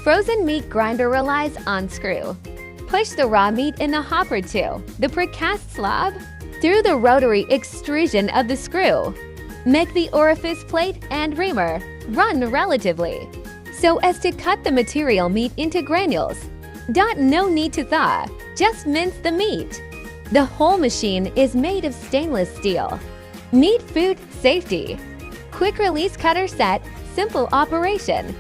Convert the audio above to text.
Frozen meat grinder relies on screw. Push the raw meat in a hopper to the precast slab through the rotary extrusion of the screw. Make the orifice plate and reamer run relatively so as to cut the material meat into granules. No need to thaw, just mince the meat. The whole machine is made of stainless steel. Meat food safety. Quick release cutter set, simple operation.